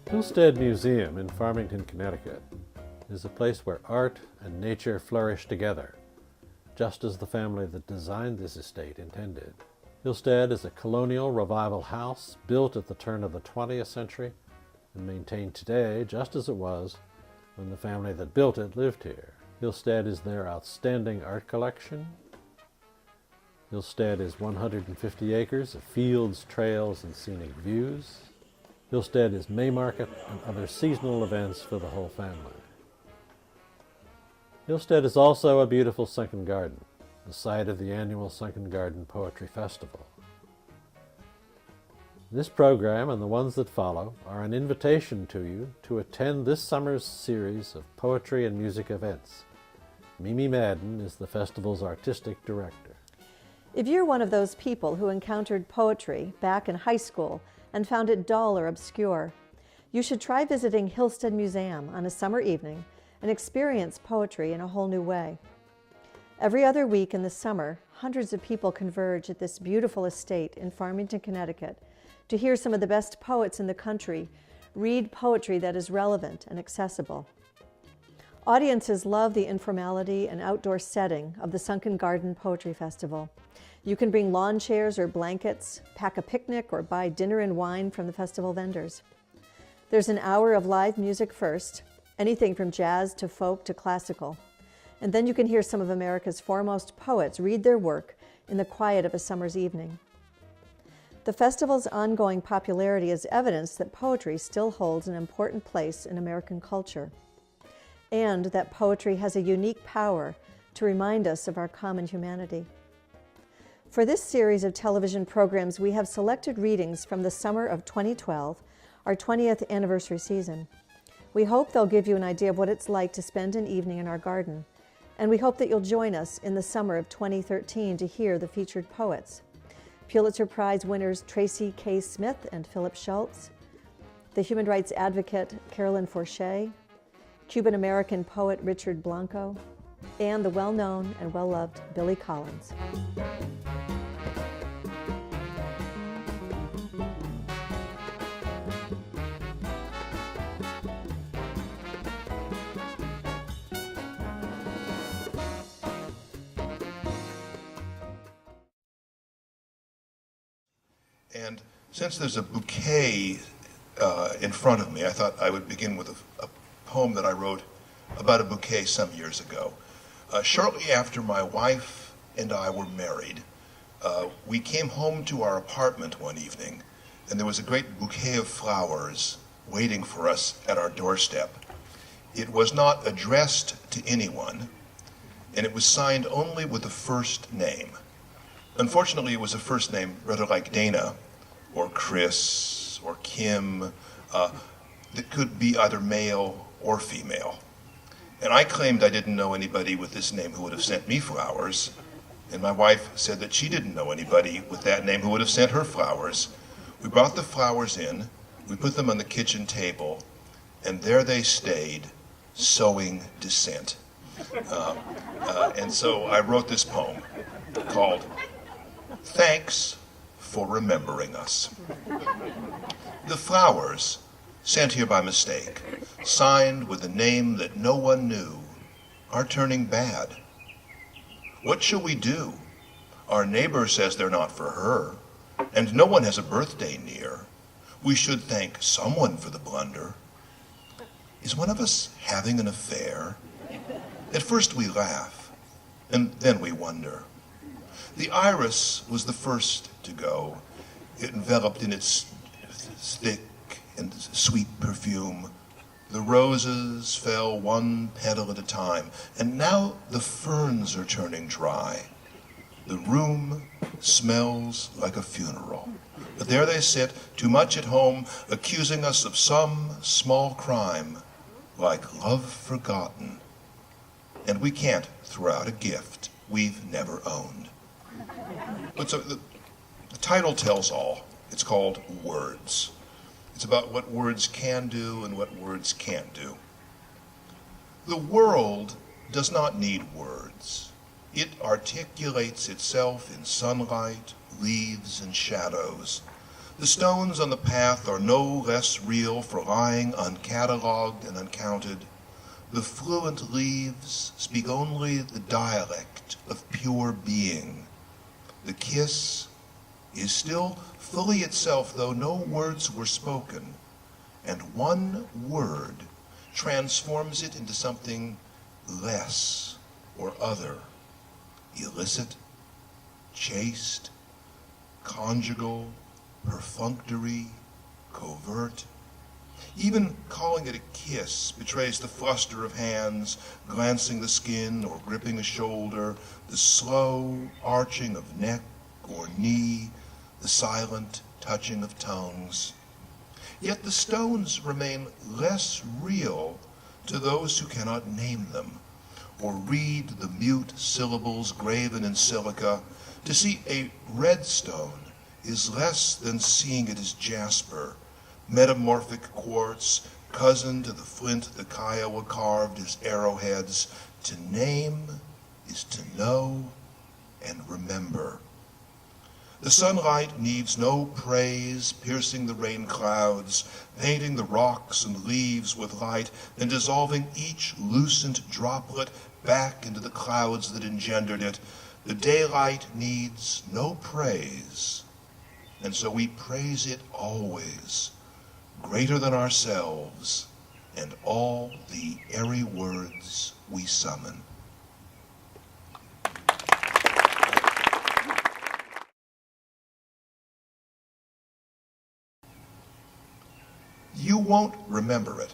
Hillstead Museum in Farmington, Connecticut is a place where art and nature flourish together, just as the family that designed this estate intended. Hillstead is a colonial revival house built at the turn of the 20th century and maintained today just as it was when the family that built it lived here. Hillstead is their outstanding art collection. Hillstead is 150 acres of fields, trails, and scenic views. Hillstead is May Market and other seasonal events for the whole family. Hillstead is also a beautiful sunken garden, the site of the annual Sunken GardenPoetry Festival. This program and the ones that follow are an invitation to you to attend this summer's series of poetry and music events. Mimi Madden is the festival's artistic director. If you're one of those people who encountered poetry back in high school and found it dull or obscure, you should try visiting Hillstead Museum on a summer evening and experience poetry in a whole new way. Every other week in the summer, hundreds of people converge at this beautiful estate in Farmington, Connecticut, to hear some of the best poets in the country read poetry that is relevant and accessible. Audiences love the informality and outdoor setting of the Sunken Garden Poetry Festival. You can bring lawn chairs or blankets, pack a picnic, or buy dinner and wine from the festival vendors. There's an hour of live music first, anything from jazz to folk to classical. And then you can hear some of America's foremost poets read their work in the quiet of a summer's evening. The festival's ongoing popularity is evidence that poetry still holds an important place in American culture, and that poetry has a unique power to remind us of our common humanity. For this series of television programs, we have selected readings from the summer of 2012, our 20th anniversary season. We hope they'll give you an idea of what it's like to spend an evening in our garden, and we hope that you'll join us in the summer of 2013 to hear the featured poets. Pulitzer Prize winners Tracy K. Smith and Philip Schultz, the human rights advocate Carolyn Forche, Cuban-American poet Richard Blanco, and the well-known and well-loved Billy Collins. And since there's a bouquet in front of me, I thought I would begin with a poem that I wrote about a bouquet some years ago. Shortly after my wife and I were married, we came home to our apartment one evening, and there was a great bouquet of flowers waiting for us at our doorstep. It was not addressed to anyone, and it was signed only with the first name. Unfortunately, it was a first name rather like Dana, or Chris, or Kim, that could be either male or female. And I claimed I didn't know anybody with this name who would have sent me flowers, and my wife said that she didn't know anybody with that name who would have sent her flowers. We brought the flowers in, we put them on the kitchen table, and there they stayed, sowing dissent. And so I wrote this poem called Thanks for Remembering Us. The flowers, sent here by mistake, signed with a name that no one knew, are turning bad. What shall we do? Our neighbor says they're not for her, and no one has a birthday near. We should thank someone for the blunder. Is one of us having an affair? At first we laugh, and then we wonder. The iris was the first to go. It enveloped in its thick and sweet perfume. The roses fell one petal at a time, and now the ferns are turning dry. The room smells like a funeral, but there they sit, too much at home, accusing us of some small crime, like love forgotten. And we can't throw out a gift we've never owned. But so the title tells all. It's called Words. It's about what words can do and what words can't do. The world does not need words. It articulates itself in sunlight, leaves, and shadows. The stones on the path are no less real for lying uncatalogued and uncounted. The fluent leaves speak only the dialect of pure being. The kiss is still fully itself, though no words were spoken, and one word transforms it into something less or other, illicit, chaste, conjugal, perfunctory, covert. Even calling it a kiss betrays the fluster of hands glancing the skin or gripping a shoulder, the slow arching of neck or knee, the silent touching of tongues. Yet the stones remain less real to those who cannot name them or read the mute syllables graven in silica. To see a red stone is less than seeing it as jasper, metamorphic quartz, cousin to the flint the Kiowa carved as arrowheads. To name is to know and remember. The sunlight needs no praise, piercing the rain clouds, painting the rocks and leaves with light, and dissolving each loosened droplet back into the clouds that engendered it. The daylight needs no praise, and so we praise it always, greater than ourselves and all the airy words we summon. You won't remember it.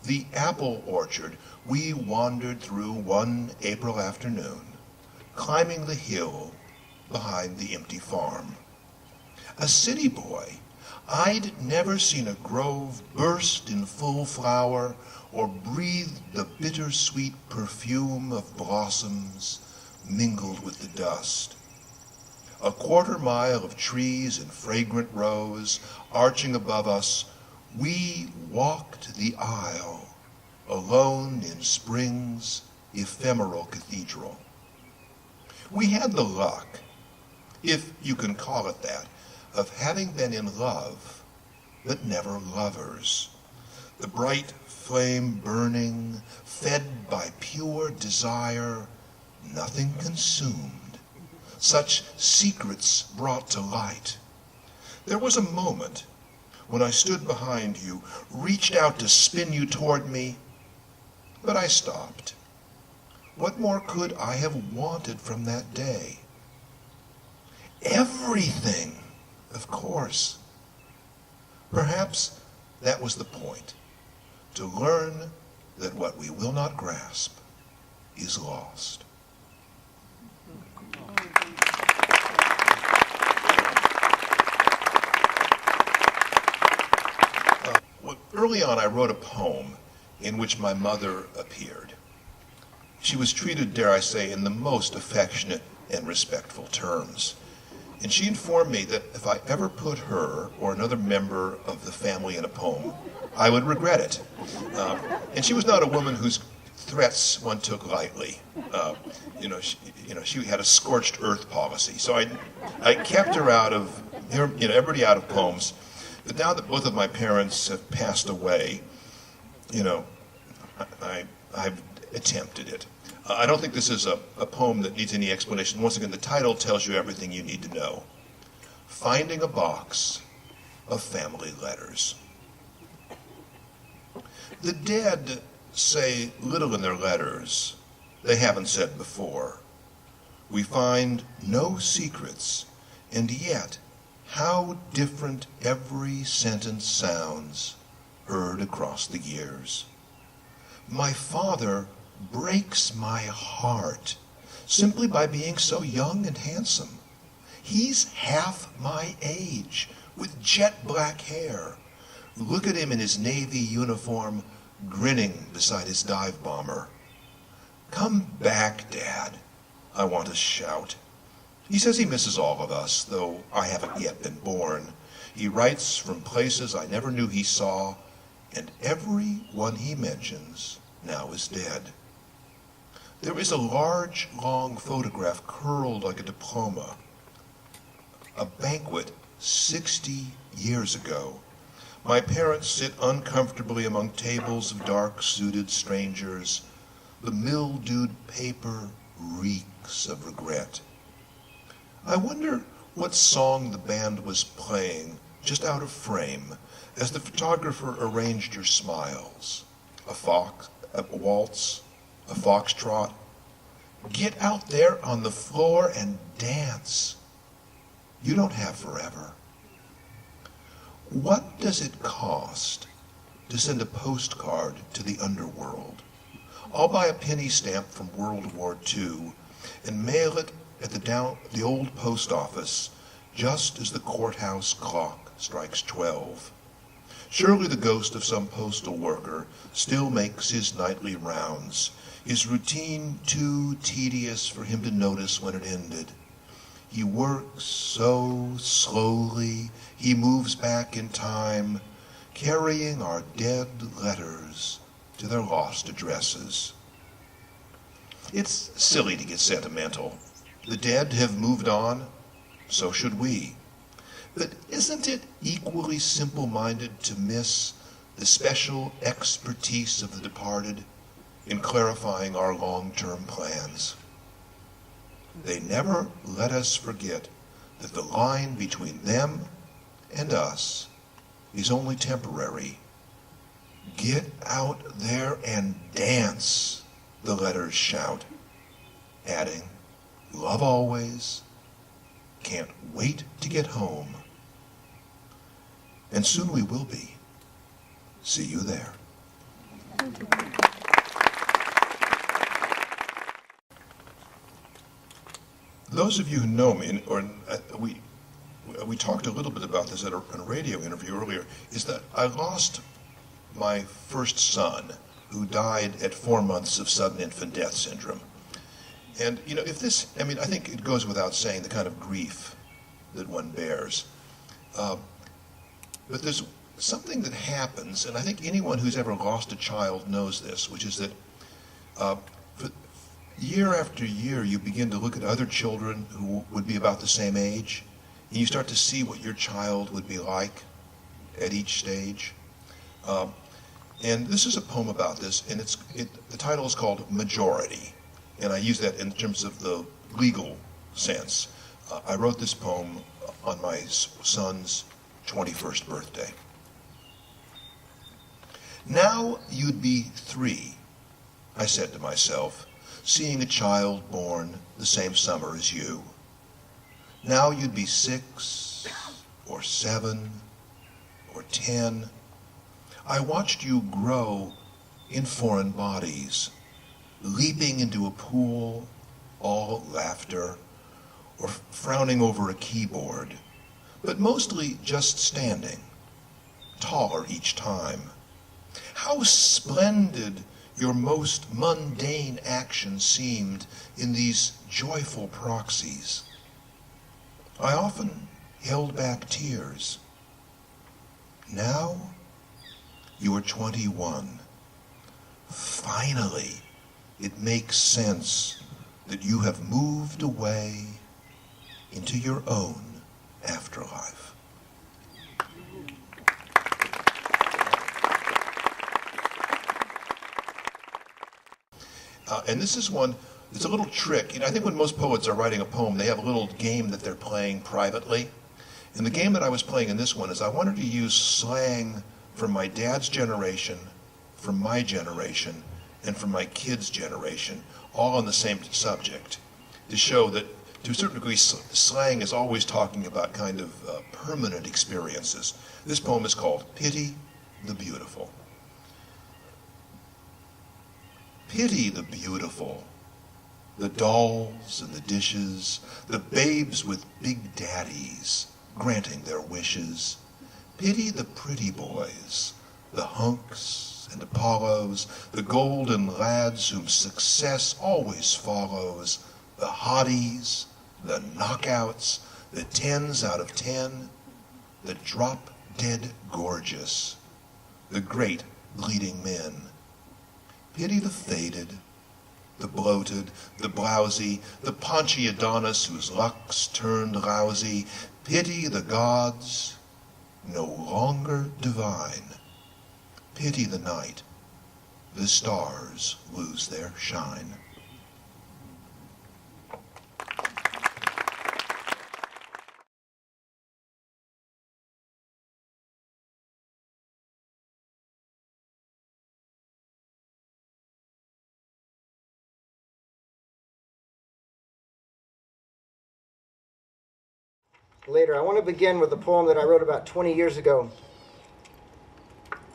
The apple orchard we wandered through one April afternoon, climbing the hill behind the empty farm. A city boy, I'd never seen a grove burst in full flower or breathed the bittersweet perfume of blossoms mingled with the dust. A quarter mile of trees in fragrant rows arching above us, we walked the aisle, alone in spring's ephemeral cathedral. We had the luck, if you can call it that, of having been in love, but never lovers. The bright flame burning, fed by pure desire, nothing consumed, such secrets brought to light. There was a moment when I stood behind you, reached out to spin you toward me, but I stopped. What more could I have wanted from that day? Everything, of course. Perhaps that was the point, to learn that what we will not grasp is lost. Early on, I wrote a poem in which my mother appeared. She was treated, dare I say, in the most affectionate and respectful terms. And she informed me that if I ever put her or another member of the family in a poem, I would regret it. And she was not a woman whose threats one took lightly. She had a scorched earth policy. So I kept her out of, everybody out of poems. But now that both of my parents have passed away, I've attempted it. I don't think this is a poem that needs any explanation. Once again, the title tells you everything you need to know. Finding a Box of Family Letters. The dead say little in their letters they haven't said before. We find no secrets, and yet how different every sentence sounds, heard across the years. My father breaks my heart simply by being so young and handsome. He's half my age, with jet black hair. Look at him in his Navy uniform, grinning beside his dive bomber. Come back, Dad, I want to shout. He says he misses all of us, though I haven't yet been born. He writes from places I never knew he saw, and every one he mentions now is dead. There is a large, long photograph curled like a diploma. A banquet 60 years ago. My parents sit uncomfortably among tables of dark-suited strangers. The mildewed paper reeks of regret. I wonder what song the band was playing, just out of frame, as the photographer arranged your smiles. A waltz, a foxtrot. Get out there on the floor and dance. You don't have forever. What does it cost to send a postcard to the underworld? I'll buy a penny stamp from World War II and mail it at the old post office just as the courthouse clock strikes 12. Surely the ghost of some postal worker still makes his nightly rounds, his routine too tedious for him to notice when it ended. He works so slowly, he moves back in time, carrying our dead letters to their lost addresses. It's silly to get sentimental. The dead have moved on, so should we. But isn't it equally simple-minded to miss the special expertise of the departed in clarifying our long-term plans? They never let us forget that the line between them and us is only temporary. Get out there and dance, the letters shout, adding, love always, can't wait to get home. And soon we will be. See you there. Those of you who know me, we talked a little bit about this at a radio interview earlier, is that I lost my first son, who died at 4 months of sudden infant death syndrome. And, I think it goes without saying the kind of grief that one bears. But there's something that happens, and I think anyone who's ever lost a child knows this, which is that for year after year you begin to look at other children who would be about the same age, and you start to see what your child would be like at each stage. And this is a poem about this, and the title is called Majority, and I use that in terms of the legal sense. I wrote this poem on my son's 21st birthday. Now you'd be 3, I said to myself, seeing a child born the same summer as you. Now you'd be 6 or 7 or 10. I watched you grow in foreign bodies, leaping into a pool, all laughter, or frowning over a keyboard, but mostly just standing, taller each time. How splendid your most mundane action seemed in these joyful proxies. I often held back tears. Now you are 21. Finally, it makes sense that you have moved away into your own afterlife. And this is one, it's a little trick. I think when most poets are writing a poem, they have a little game that they're playing privately. And the game that I was playing in this one is I wanted to use slang from my dad's generation, from my generation, and from my kids' generation, all on the same subject, to show that, to a certain degree, slang is always talking about kind of permanent experiences. This poem is called Pity the Beautiful. Pity the beautiful, the dolls and the dishes, the babes with big daddies granting their wishes. Pity the pretty boys, the hunks and Apollos, the golden lads whom success always follows, the hotties, the knockouts, the 10s out of 10, the drop-dead gorgeous, the great leading men. Pity the faded, the bloated, the blousy, the paunchy Adonis whose luck's turned lousy, pity the gods, no longer divine. Pity the night, the stars lose their shine. Later, I want to begin with a poem that I wrote about 20 years ago.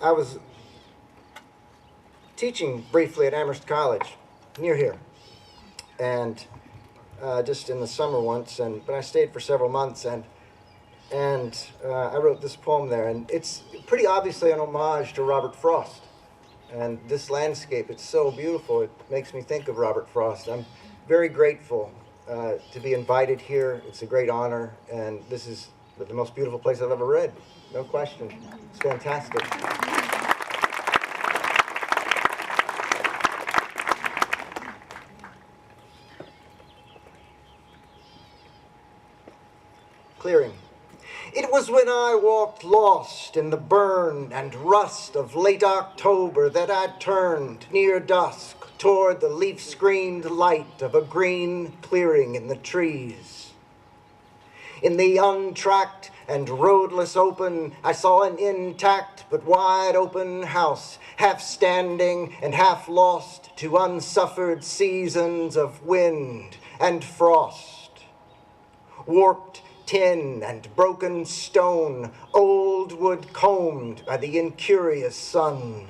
I was teaching briefly at Amherst College, near here, and just in the summer once, but I stayed for several months, and I wrote this poem there, and it's pretty obviously an homage to Robert Frost. And this landscape, it's so beautiful, it makes me think of Robert Frost. I'm very grateful to be invited here. It's a great honor, and this is the most beautiful place I've ever read, no question. It's fantastic. Clearing. It was when I walked lost in the burn and rust of late October that I turned near dusk toward the leaf-screened light of a green clearing in the trees. In the untracked and roadless open, I saw an intact but wide open house, half standing and half lost to unsuffered seasons of wind and frost. Warped tin and broken stone, old wood combed by the incurious sun.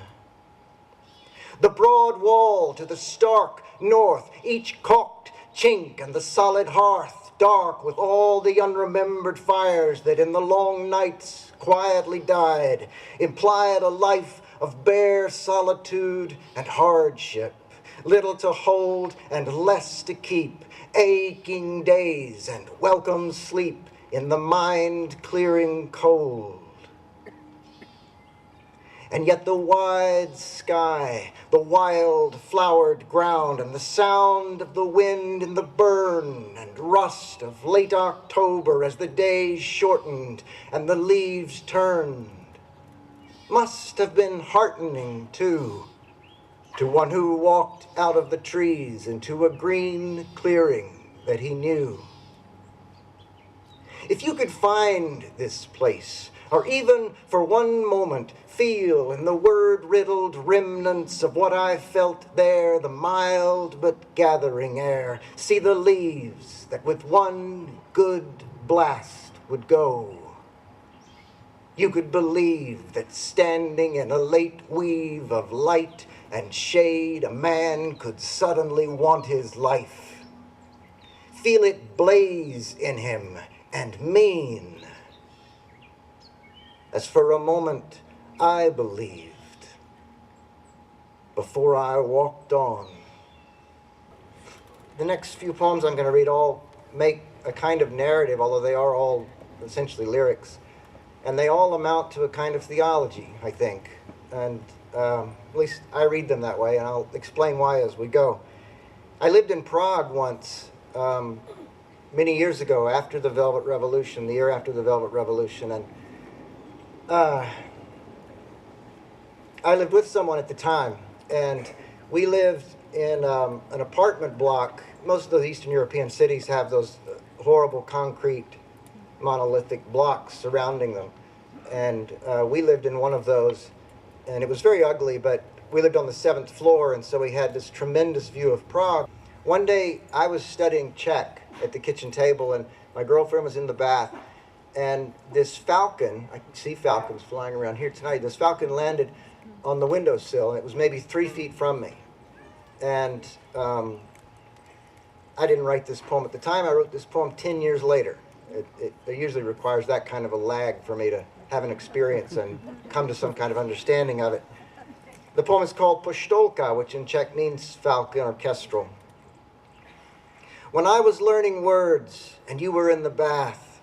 The broad wall to the stark north, each caulked chink and the solid hearth, dark with all the unremembered fires that in the long nights quietly died, implied a life of bare solitude and hardship, little to hold and less to keep, aching days and welcome sleep in the mind-clearing cold. And yet the wide sky, the wild flowered ground, and the sound of the wind in the burn and rust of late October as the days shortened and the leaves turned, must have been heartening, too, to one who walked out of the trees into a green clearing that he knew. If you could find this place, or even for one moment feel in the word-riddled remnants of what I felt there, the mild but gathering air, see the leaves that with one good blast would go, you could believe that standing in a late weave of light and shade, a man could suddenly want his life, feel it blaze in him and mean, as for a moment I believed, before I walked on. The next few poems I'm going to read all make a kind of narrative, although they are all essentially lyrics, and they all amount to a kind of theology, I think, and at least I read them that way, and I'll explain why as we go. I lived in Prague once, many years ago, after the Velvet Revolution, the year after the Velvet Revolution, and I lived with someone at the time, and we lived in an apartment block. Most of the Eastern European cities have those horrible concrete monolithic blocks surrounding them, and we lived in one of those, and it was very ugly, but we lived on the 7th floor, and so we had this tremendous view of Prague. One day I was studying Czech at the kitchen table, and my girlfriend was in the bath, and this falcon, I can see falcons flying around here tonight, this falcon landed on the windowsill, and it was maybe 3 feet from me. And I didn't write this poem at the time. I wrote this poem 10 years later. It usually requires that kind of a lag for me to have an experience and come to some kind of understanding of it. The poem is called Postolka, which in Czech means falcon or kestrel. When I was learning words and you were in the bath,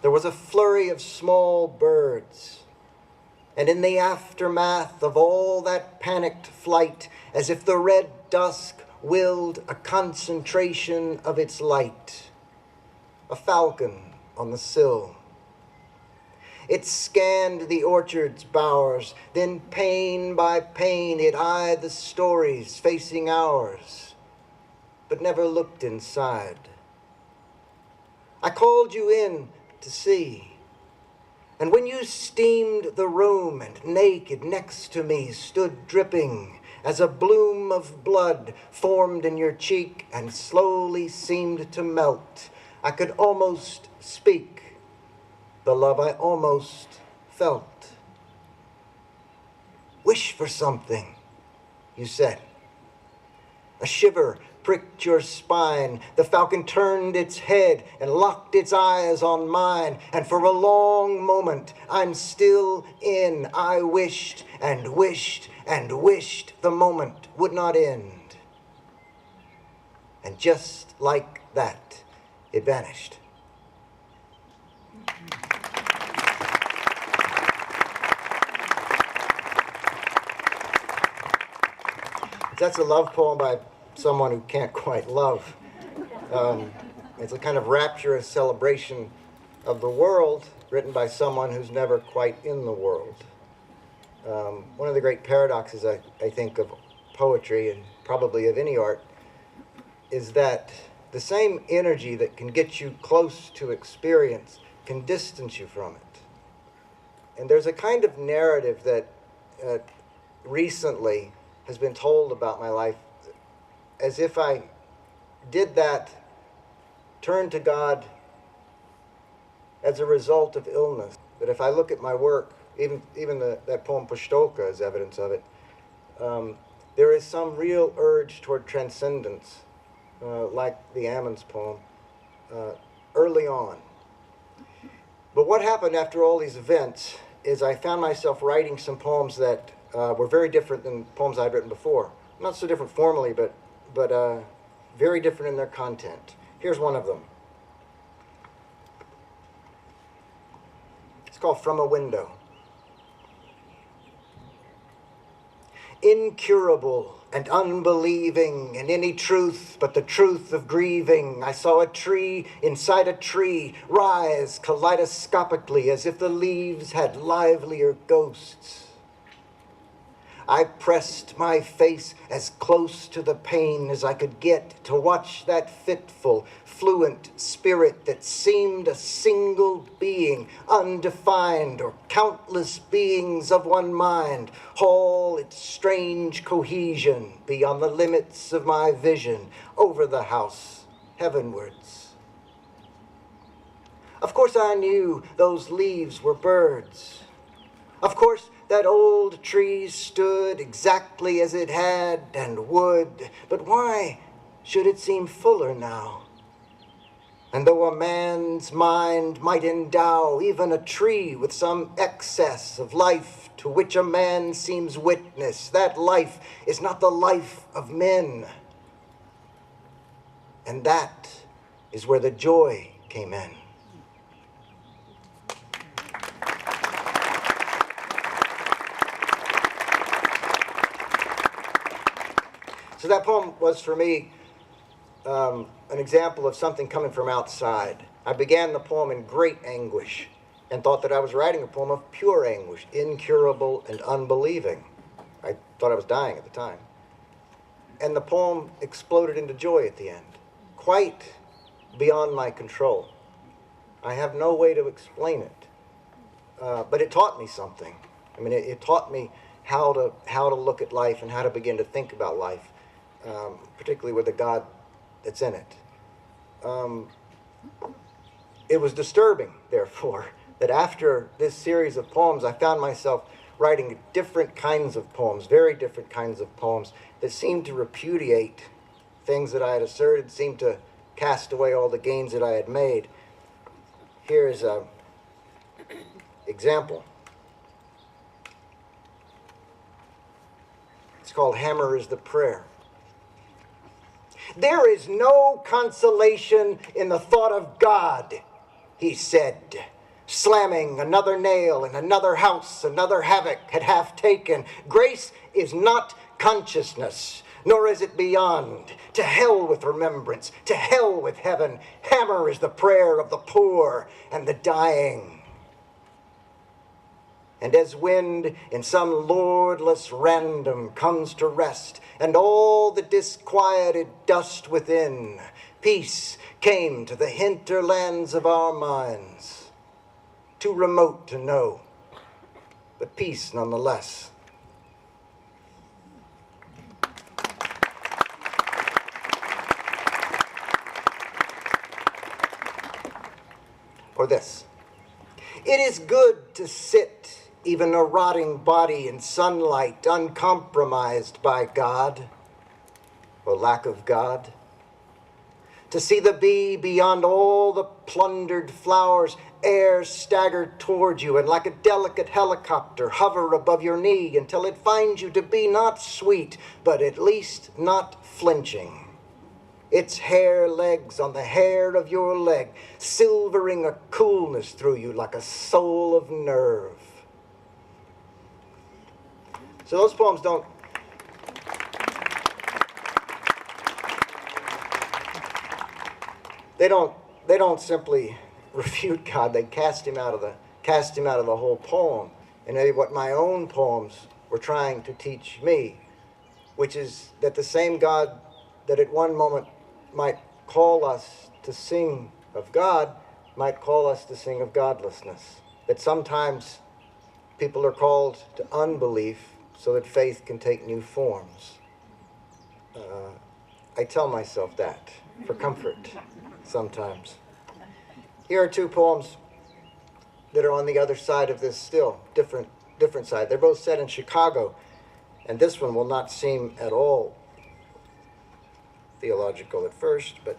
there was a flurry of small birds. And in the aftermath of all that panicked flight, as if the red dusk willed a concentration of its light. A falcon on the sill. It scanned the orchard's bowers, then pane by pane it eyed the stories facing ours, but never looked inside. I called you in to see, and when you steamed the room and naked next to me stood dripping as a bloom of blood formed in your cheek and slowly seemed to melt, I could almost speak the love I almost felt. Wish for something, you said. A shiver pricked your spine. The falcon turned its head and locked its eyes on mine. And for a long moment, I'm still in. I wished and wished and wished the moment would not end. And just like that, it vanished. That's a love poem by someone who can't quite love. It's a kind of rapturous celebration of the world written by someone who's never quite in the world. One of the great paradoxes, I think, of poetry and probably of any art is that the same energy that can get you close to experience can distance you from it. And there's a kind of narrative that recently has been told about my life as if I did that, turned to God as a result of illness. But if I look at my work, even that poem Pushtoka is evidence of it, there is some real urge toward transcendence, like the Ammons poem, early on. But what happened after all these events is I found myself writing some poems that were very different than poems I'd written before. Not so different formally, but very different in their content. Here's one of them. It's called From a Window. Incurable and unbelieving in any truth but the truth of grieving, I saw a tree inside a tree rise kaleidoscopically as if the leaves had livelier ghosts. I pressed my face as close to the pain as I could get to watch that fitful, fluent spirit that seemed a single being, undefined, or countless beings of one mind, haul its strange cohesion beyond the limits of my vision, over the house, heavenwards. Of course I knew those leaves were birds. Of course that old tree stood exactly as it had and would, but why should it seem fuller now? And though a man's mind might endow even a tree with some excess of life to which a man seems witness, that life is not the life of men. And that is where the joy came in. So that poem was, for me, an example of something coming from outside. I began the poem in great anguish and thought that I was writing a poem of pure anguish, incurable and unbelieving. I thought I was dying at the time. And the poem exploded into joy at the end, quite beyond my control. I have no way to explain it, but it taught me something. I mean, it taught me how to look at life and how to begin to think about life. Particularly with the God that's in it. It was disturbing, therefore, that after this series of poems, I found myself writing different kinds of poems, very different kinds of poems, that seemed to repudiate things that I had asserted, seemed to cast away all the gains that I had made. Here is an example. It's called Hammer is the Prayer. There is no consolation in the thought of God, he said, slamming another nail in another house, another havoc had half taken. Grace is not consciousness, nor is it beyond. To hell with remembrance, to hell with heaven. Hammer is the prayer of the poor and the dying. And as wind in some lordless random comes to rest, and all the disquieted dust within, peace came to the hinterlands of our minds, too remote to know, but peace nonetheless. Or this: it is good to sit, even a rotting body, in sunlight, uncompromised by God, or lack of God. To see the bee beyond all the plundered flowers, air stagger toward you, and like a delicate helicopter hover above your knee until it finds you to be not sweet, but at least not flinching. Its hair legs on the hair of your leg, silvering a coolness through you like a soul of nerve. So those poems don't simply refute God. They cast him out of the whole poem. And maybe what my own poems were trying to teach me, which is that the same God that at one moment might call us to sing of God might call us to sing of godlessness. That sometimes people are called to unbelief so that faith can take new forms. I tell myself that for comfort sometimes. Here are two poems that are on the other side of this still, different side. They're both set in Chicago, and this one will not seem at all theological at first, but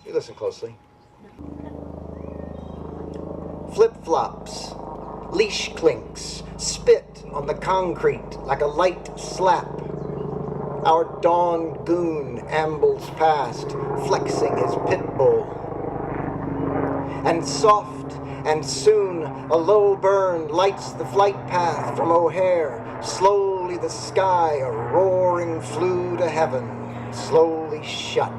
you listen closely. Flip-flops, leash clinks, spit on the concrete like a light slap. Our dawn goon ambles past, flexing his pit bull. And soft and soon a low burn lights the flight path from O'Hare. Slowly the sky, a roaring flue to heaven, slowly shut.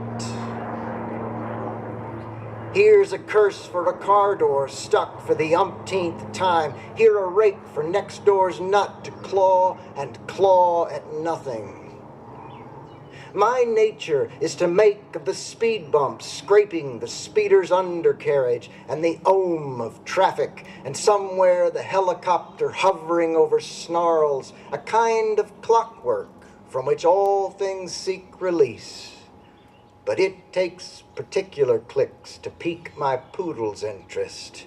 Here's a curse for a car door stuck for the umpteenth time. Here a rake for next door's nut to claw and claw at nothing. My nature is to make of the speed bumps scraping the speeder's undercarriage and the ohm of traffic, and somewhere the helicopter hovering over snarls, a kind of clockwork from which all things seek release. But it takes particular clicks to pique my poodle's interest,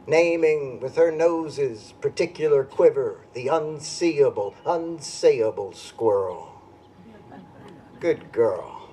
naming with her nose's particular quiver the unseeable, unsayable squirrel. Good girl.